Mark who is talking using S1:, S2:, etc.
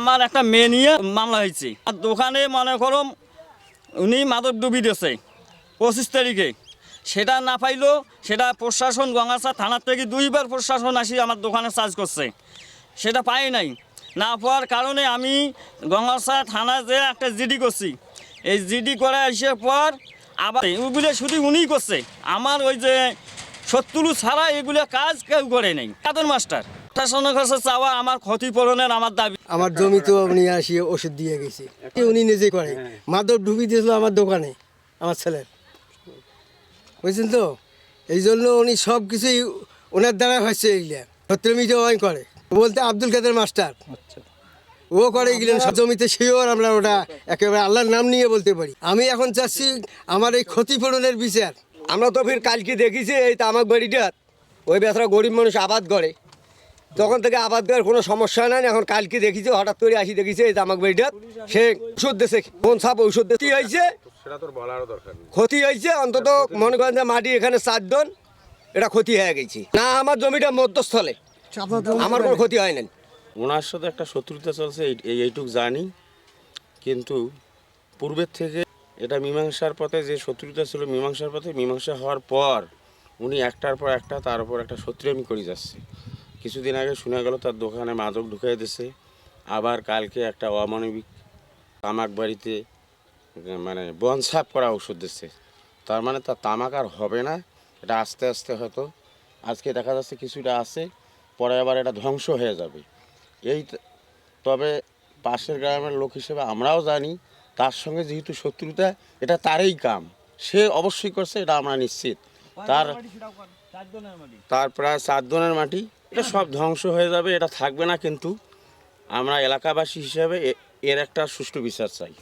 S1: আমার একটা মেয়ে নিয়ে মামলা হয়েছে। আর দোকানে মনে করো উনি মাদক ডুবি দিয়েছে 25 তারিখে, সেটা না পাইলো, সেটা প্রশাসন গঙ্গাচড়া থানার থেকে 2বার প্রশাসন আসি আমার দোকানে চার্জ করছে, সেটা পাই নাই। না পাওয়ার কারণে আমি গঙ্গাচড়া থানায় যে একটা জিডি করছি, এই জিডি করে আসার পর আবার ওইগুলো শুধু উনিই করছে, আমার ওই যে শত্রু ছাড়া এগুলো কাজ কেউ করে নেই। কাদের মাস্টার প্রশাসনের কাছে চাওয়া আমার ক্ষতিপূরণের আমার দাবি।
S2: আমার জমি তো উনি আসি ওষুধ দিয়ে গেছে, উনি নিজে করে মাদক ডুবি দিয়েছিল আমার দোকানে আমার ছেলের, বুঝছেন তো। এই জন্য উনি সব কিছুই ওনার দ্বারা হয়েছে। এইগুলা সত্যমিতে ওই করে বলতে আব্দুল কাদের মাস্টার, ও করে গেলেন জমিতে, সেও আমরা ওটা একেবারে আল্লাহর নাম নিয়ে বলতে পারি। আমি এখন চাচ্ছি আমার এই ক্ষতিপূরণের বিচার।
S3: আমরা তো ফির কালকে দেখেছি এই তামাক বাড়িটা, ওই বেচারা গরিব মানুষ আবাদ করে, তখন থেকে আবাদ করার কোনো সমস্যা নাই। এখন কালকে দেখেছি হঠাৎ করে আসি দেখেছি এই তামাক বাড়িটা সে ওষুধ দিয়েছে, কোন সাপ ঔষধ দিয়ে কি হয়েছে, ক্ষতি হয়েছে। অন্তত মনে করেন যে মাটি এখানে 4 টন, এটা ক্ষতি হয়ে গেছে না। আমার জমিটা মধ্যস্থলে, আমার কোনো ক্ষতি হয় না।
S4: ওনার সাথে একটা শত্রুতা চলছে এইটুক জানি, কিন্তু পূর্বের থেকে এটা মীমাংসার পথে যে শত্রুতা ছিল, মীমাংসা হওয়ার পর উনি একটার পর একটা তার উপর একটা শত্রুমি করে যাচ্ছে। কিছুদিন আগে শোনা গেল তার দোকানে মাদক ঢুকিয়ে দিয়েছে, আবার কালকে একটা অমানবিক তামাক বাড়িতে মানে বন সাফ করা ওষুধ দিচ্ছে। তার মানে তার তামাক আর হবে না, এটা আস্তে আস্তে হয়তো আজকে দেখা যাচ্ছে কিছুটা আছে, পরে আবার এটা ধ্বংস হয়ে যাবে। তবে পাশের গ্রামের লোক হিসেবে আমরাও জানি তার সঙ্গে যেহেতু শত্রুতা, এটা তারই কাম, সে অবশ্যই করছে, এটা আমরা নিশ্চিত। তার প্রায় 4 জনের মাটি, এটা সব ধ্বংস হয়ে যাবে, এটা থাকবে না। কিন্তু আমরা এলাকাবাসী হিসেবে এর একটা সুষ্ঠু বিচার চাই।